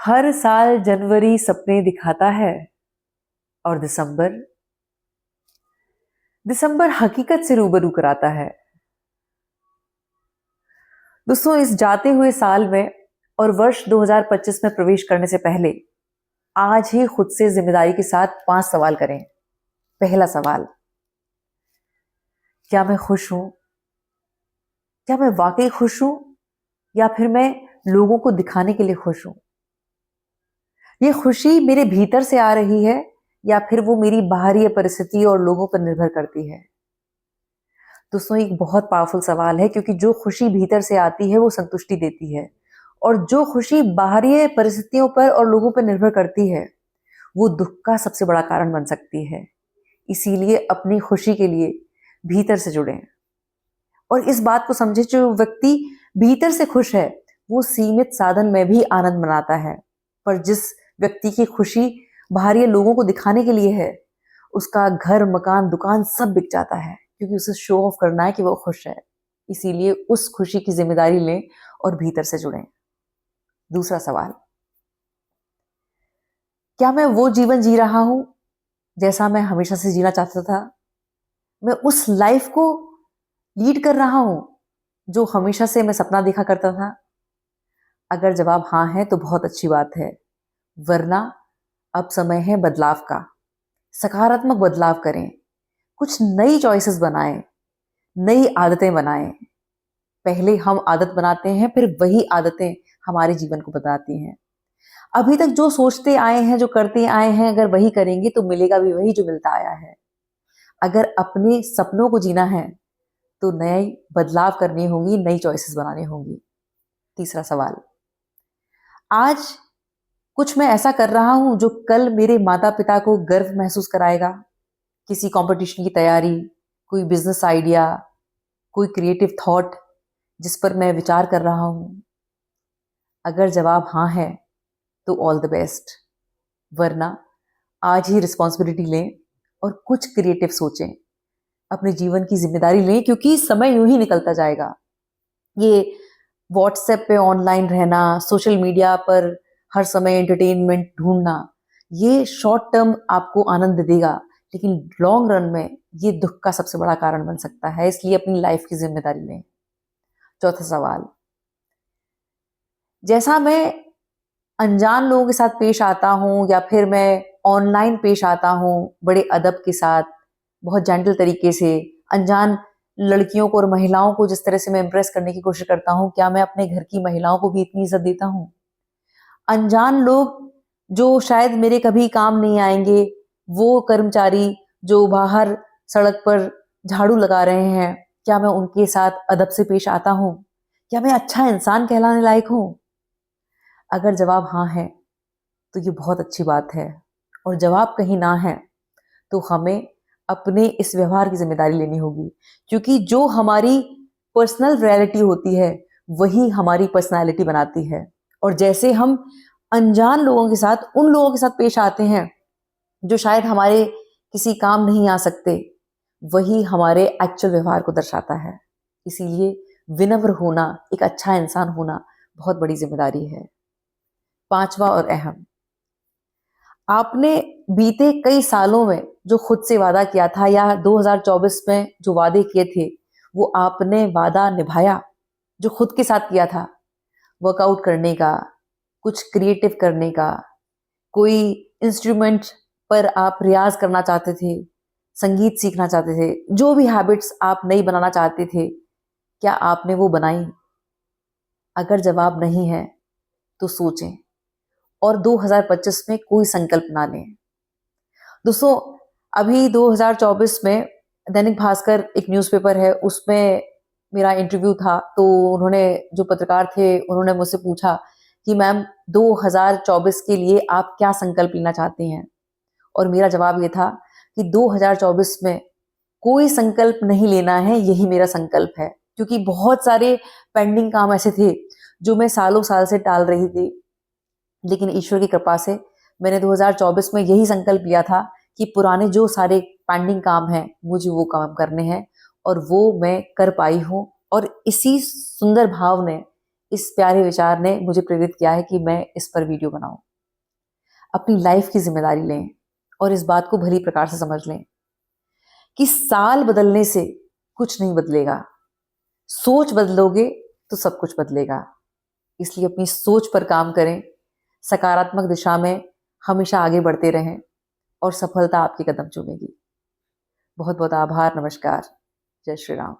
हर साल जनवरी सपने दिखाता है और दिसंबर दिसंबर हकीकत से रूबरू कराता है। दोस्तों, इस जाते हुए साल में और वर्ष 2025 में प्रवेश करने से पहले आज ही खुद से जिम्मेदारी के साथ 5 सवाल करें। पहला सवाल, क्या मैं खुश हूं? क्या मैं वाकई खुश हूं या फिर मैं लोगों को दिखाने के लिए खुश हूं? ये खुशी मेरे भीतर से आ रही है या फिर वो मेरी बाहरी परिस्थिति और लोगों पर निर्भर करती है? दोस्तों, एक बहुत पावरफुल सवाल है क्योंकि जो खुशी भीतर से आती है वो संतुष्टि देती है और जो खुशी बाहरी परिस्थितियों पर और लोगों पर निर्भर करती है वो दुख का सबसे बड़ा कारण बन सकती है। इसीलिए अपनी खुशी के लिए भीतर से जुड़ें और इस बात को समझे, जो व्यक्ति भीतर से खुश है वो सीमित साधन में भी आनंद मनाता है, पर जिस व्यक्ति की खुशी बाहरी लोगों को दिखाने के लिए है उसका घर, मकान, दुकान सब बिक जाता है क्योंकि उसे शो ऑफ करना है कि वो खुश है। इसीलिए उस खुशी की जिम्मेदारी लें और भीतर से जुड़ें। दूसरा सवाल, क्या मैं वो जीवन जी रहा हूं जैसा मैं हमेशा से जीना चाहता था? मैं उस लाइफ को लीड कर रहा हूं जो हमेशा से मैं सपना देखा करता था? अगर जवाब हाँ है तो बहुत अच्छी बात है, वरना अब समय है बदलाव का। सकारात्मक बदलाव करें, कुछ नई चॉइसेस बनाएं, नई आदतें बनाएं। पहले हम आदत बनाते हैं, फिर वही आदतें हमारे जीवन को बताती हैं। अभी तक जो सोचते आए हैं, जो करते आए हैं, अगर वही करेंगे तो मिलेगा भी वही जो मिलता आया है। अगर अपने सपनों को जीना है तो नए बदलाव करने होंगी, नई चॉइसेस बनानी होंगी। तीसरा सवाल, आज कुछ मैं ऐसा कर रहा हूं जो कल मेरे माता पिता को गर्व महसूस कराएगा? किसी कंपटीशन की तैयारी, कोई बिजनेस आइडिया, कोई क्रिएटिव थॉट जिस पर मैं विचार कर रहा हूं? अगर जवाब हाँ है तो ऑल द बेस्ट, वरना आज ही रिस्पॉन्सिबिलिटी लें और कुछ क्रिएटिव सोचें, अपने जीवन की जिम्मेदारी लें क्योंकि समय यूं ही निकलता जाएगा। ये व्हाट्सएप पे ऑनलाइन रहना, सोशल मीडिया पर हर समय एंटरटेनमेंट ढूंढना, ये शॉर्ट टर्म आपको आनंद देगा लेकिन लॉन्ग रन में ये दुख का सबसे बड़ा कारण बन सकता है। इसलिए अपनी लाइफ की जिम्मेदारी लें। चौथा सवाल, जैसा मैं अनजान लोगों के साथ पेश आता हूं या फिर मैं ऑनलाइन पेश आता हूं, बड़े अदब के साथ, बहुत जेंटल तरीके से, अनजान लड़कियों को और महिलाओं को जिस तरह से मैं इंप्रेस करने की कोशिश करता हूं, क्या मैं अपने घर की महिलाओं को भी इतनी इज्जत देता हूं? अनजान लोग जो शायद मेरे कभी काम नहीं आएंगे, वो कर्मचारी जो बाहर सड़क पर झाड़ू लगा रहे हैं, क्या मैं उनके साथ अदब से पेश आता हूं? क्या मैं अच्छा इंसान कहलाने लायक हूं? अगर जवाब हाँ है तो ये बहुत अच्छी बात है और जवाब कहीं ना है तो हमें अपने इस व्यवहार की जिम्मेदारी लेनी होगी क्योंकि जो हमारी पर्सनल रियलिटी होती है वही हमारी पर्सनालिटी बनाती है। और जैसे हम अनजान लोगों के साथ, उन लोगों के साथ पेश आते हैं जो शायद हमारे किसी काम नहीं आ सकते, वही हमारे एक्चुअल व्यवहार को दर्शाता है। इसीलिए विनम्र होना, एक अच्छा इंसान होना बहुत बड़ी जिम्मेदारी है। पांचवा और अहम, आपने बीते कई सालों में जो खुद से वादा किया था या 2024 में जो वादे किए थे वो आपने वादा निभाया? जो खुद के साथ किया था, वर्कआउट करने का, कुछ क्रिएटिव करने का, कोई इंस्ट्रूमेंट पर आप रियाज करना चाहते थे, संगीत सीखना चाहते थे, जो भी हैबिट्स आप नई बनाना चाहते थे, क्या आपने वो बनाई? अगर जवाब नहीं है तो सोचें और 2025 में कोई संकल्प ना लें। दोस्तों, अभी 2024 में दैनिक भास्कर एक न्यूज़पेपर है, उसमें मेरा इंटरव्यू था। तो उन्होंने, जो पत्रकार थे, उन्होंने मुझसे पूछा कि मैम 2024 के लिए आप क्या संकल्प लेना चाहती हैं? और मेरा जवाब ये था कि 2024 में कोई संकल्प नहीं लेना है, यही मेरा संकल्प है क्योंकि बहुत सारे पेंडिंग काम ऐसे थे जो मैं सालों साल से टाल रही थी। लेकिन ईश्वर की कृपा से मैंने 2024 में यही संकल्प लिया था कि पुराने जो सारे पेंडिंग काम हैं मुझे वो काम करने हैं और वो मैं कर पाई हूँ। और इसी सुंदर भाव ने, इस प्यारे विचार ने मुझे प्रेरित किया है कि मैं इस पर वीडियो बनाऊं। अपनी लाइफ की जिम्मेदारी लें और इस बात को भली प्रकार से समझ लें कि साल बदलने से कुछ नहीं बदलेगा, सोच बदलोगे तो सब कुछ बदलेगा। इसलिए अपनी सोच पर काम करें, सकारात्मक दिशा में हमेशा आगे बढ़ते रहें और सफलता आपके कदम चूमेगी। बहुत बहुत आभार, नमस्कार, जय श्री राम।